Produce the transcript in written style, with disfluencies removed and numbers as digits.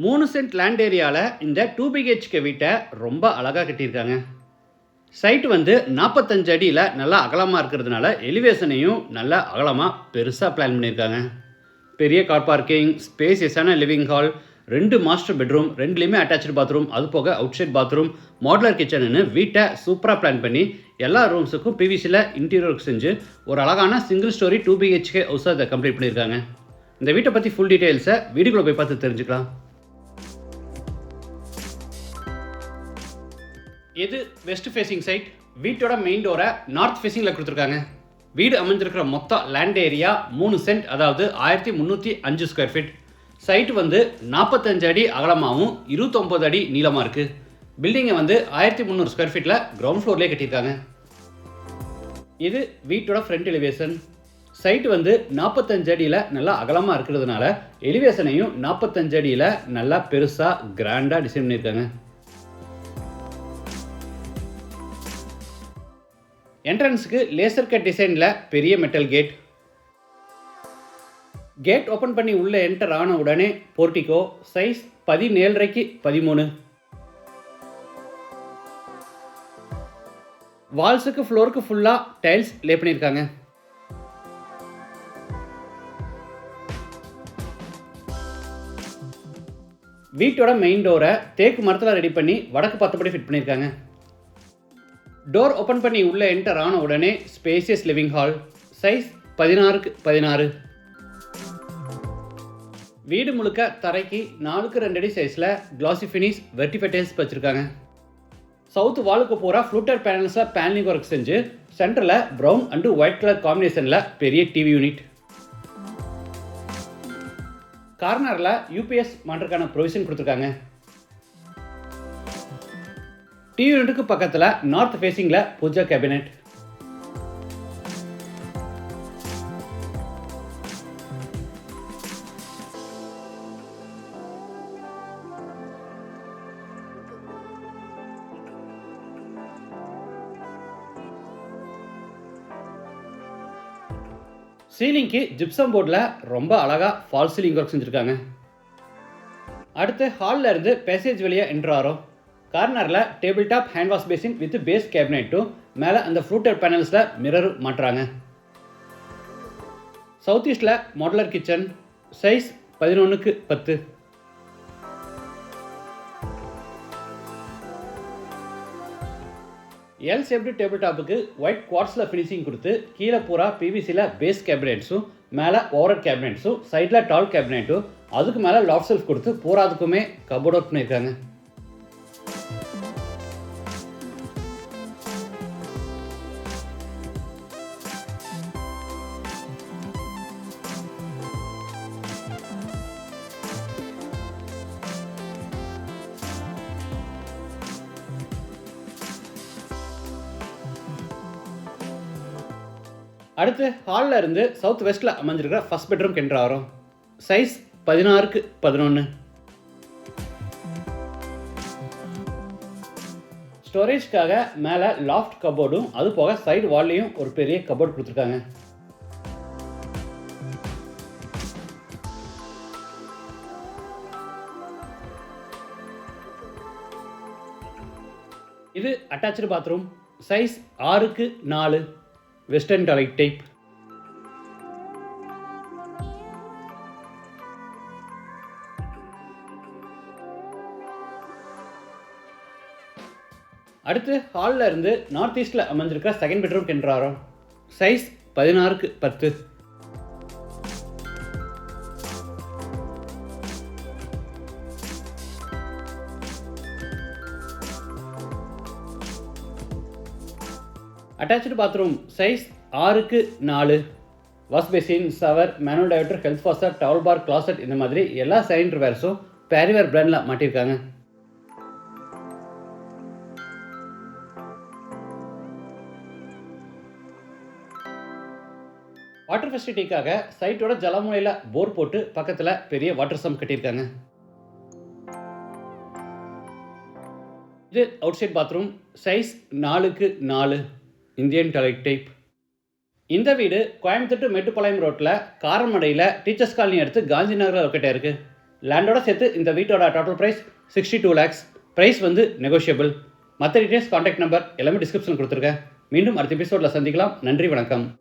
3 cent land ஏரியாவில் இந்த 2 BHK வீட்டை ரொம்ப அழகாக கட்டியிருக்காங்க. சைட் வந்து 45 அடியில் நல்லா அகலமாக இருக்கிறதுனால எலிவேஷனையும் நல்லா அகலமாக பெருசாக பிளான் பண்ணியிருக்காங்க. பெரிய கார் பார்க்கிங், ஸ்பேசியஸான லிவிங் ஹால், 2 மாஸ்டர் பெட்ரூம், 2லேயுமே அட்டாச்சு பாத்ரூம், அது போக அவுட் சைட் பாத்ரூம், மாடுலர் கிச்சன்னு வீட்டை சூப்பராக பிளான் பண்ணி எல்லா ரூம்ஸுக்கும் பிவிசியில் இன்டீரியர் ஒர்க் செஞ்சு ஒரு அழகான சிங்கிள் ஸ்டோரி 2 பிஹெச்கே ஹவுஸாக அதை கம்ப்ளீட் பண்ணியிருக்காங்க. இந்த வீட்டை பற்றி ஃபுல் டீட்டெயில்ஸை வீடியோக்குள்ளே போய் பார்த்து தெரிஞ்சுக்கலாம். இது வெஸ்ட் ஃபேசிங் சைட். வீட்டோட மெயின் டோரை நார்த் ஃபேசிங்கில் கொடுத்துருக்காங்க. வீடு அமைஞ்சிருக்கிற மொத்த லேண்ட் ஏரியா 3 சென்ட், அதாவது 1305 ஸ்கொயர் ஃபீட். சைட்டு வந்து 45 அடி அகலமாகவும் 29 அடி நீளமாக இருக்குது. பில்டிங்கை வந்து 1300 ஸ்கொயர் ஃபீட்டில் கிரவுண்ட் ஃப்ளோர்லேயே கட்டியிருக்காங்க. இது வீட்டோட ஃப்ரண்ட் எலிவேஷன். சைட்டு வந்து 45 அடியில் நல்லா அகலமாக இருக்கிறதுனால எலிவேஷனையும் 45 அடியில் நல்லா பெருசாக கிராண்டாக டிசைன் பண்ணியிருக்காங்க. என்ட்ரன்ஸுக்கு லேசர் கட் டிசைனில் பெரிய மெட்டல் கேட். கேட் ஓப்பன் பண்ணி உள்ளே என்டர் ஆன உடனே போர்ட்டிகோ. சைஸ் 17.5 13. வால்ஸுக்கு ஃப்ளோருக்கு ஃபுல்லாக டைல்ஸ் லே பண்ணியிருக்காங்க. வீட்டோட மெயின் டோரை தேக்கு மரத்தில் ரெடி பண்ணி வடக்கு பார்த்தபடி ஃபிட் பண்ணியிருக்காங்க. டோர் ஓப்பன் பண்ணி உள்ளே என்டர் ஆன உடனே ஸ்பேசியஸ் லிவிங் ஹால். சைஸ் 16க்கு 16. வீடு முழுக்க தரைக்கு 4க்கு 2 அடி சைஸில் கிளாசி ஃபினிஷ் வெர்டிஃபை டைல்ஸ் வச்சுருக்காங்க. சவுத் வாலுக்கு போகிற ஃப்ளூட்டர் பேனல்ஸில் பேனலிங் ஒர்க் செஞ்சு சென்டரில் ப்ரௌன் அண்டு ஒயிட் கலர் காம்பினேஷனில் பெரிய டிவி யூனிட். கார்னரில் யூபிஎஸ் மாட்டுறதுக்கான ப்ரொவிஷன் கொடுத்துருக்காங்க. டிவி யூனிட்டுக்கு பக்கத்தில் நார்த் ஃபேசிங்கில் பூஜா கேபினெட். சீலிங்க்கு ஜிப்சம் போர்டில் ரொம்ப அழகாக ஃபால் சீலிங் ஒர்க் செஞ்சுருக்காங்க. அடுத்து ஹாலில் இருந்து பேசேஜ் வழியாக என்ட்ரு ஆகிறோம். கார்னரில் table top hand wash basin with base கேபினெட்டும் மேலே அந்த ஃப்ளூட்டர் பேனல்ஸில் மிரர் மாட்டுறாங்க. சவுத் ஈஸ்டில் மாடுலர் கிச்சன். சைஸ் 11க்கு 10. எல் ஷேப்டு டேபிள் டாப்புக்கு ஒயிட் குவார்ட்ஸில் ஃபினிஷிங் கொடுத்து கீழே பூரா பிவிசியில் பேஸ் கேபினெட்ஸும் மேலே ஓவர் கேபினெட்ஸும் சைடில் டால் கேபினெட்டும் அதுக்கு மேலே லாஃப்ட் ஷெல்ஃப் கொடுத்து பூராதுக்குமே கபோர்ட் ஒர்க் பண்ணியிருக்காங்க. அடுத்து ஹாலில் இருந்து சவுத் வெஸ்ட்டில் அமைஞ்சிருக்கிற ஃபர்ஸ்ட் பெட்ரூம் என்ட்ரு ஆகிறோம். சைஸ் 16க்கு 11. ஸ்டோரேஜ்க்காக மேலே லாஃப்ட் கபோர்டும் அது போக சைடு வால்லையும் ஒரு பெரிய கபோர்ட் கொடுத்துருக்காங்க. இது அட்டாச்சு பாத்ரூம். சைஸ் 6க்கு 4. Western toilet type. அடுத்து ஹாலில் இருந்து நார்த் ஈஸ்டில் அமைஞ்சிருக்க செகண்ட் பெட்ரூம் என்ட்ரு ஆகிறோம். சைஸ் 16க்கு 10. Attached bathroom. சைஸ் 6க்கு 4. Wash basin, shower, manual diverter, health washer, towel bar, closet இந்த மாதிரி எல்லா சானிட்டரி வேர்ஸும் பேரிவேர் பிராண்டில் மாட்டியிருக்காங்க. வாட்டர் ஃபெசிலிட்டிக்காக சைட்டோட ஜலமுனையில் போர் போட்டு பக்கத்தில் பெரிய வாட்டர் சம் கட்டியிருக்காங்க. இது அவுட் சைட் பாத்ரூம். சைஸ் 4க்கு 4. Indian toilet type. இந்த வீடு கோயம்புத்தூர் டு மேட்டுப்பாளையம் ரோட்டில் காரமடையில் டீச்சர்ஸ் காலனி அடுத்து காந்தி நகரில் லொக்கேட்டாக இருக்குது. லேண்டோட சேர்த்து இந்த வீட்டோட டோட்டல் ப்ரைஸ் 62 lakhs. ப்ரைஸ் வந்து நெகோஷியபிள். மற்ற டீட்டெயில்ஸ் காண்டாக்ட் நம்பர் எல்லாமே டிஸ்கிரிப்ஷன் கொடுத்துருக்கேன். மீண்டும் அடுத்த எபிசோடில் சந்திக்கலாம். நன்றி, வணக்கம்.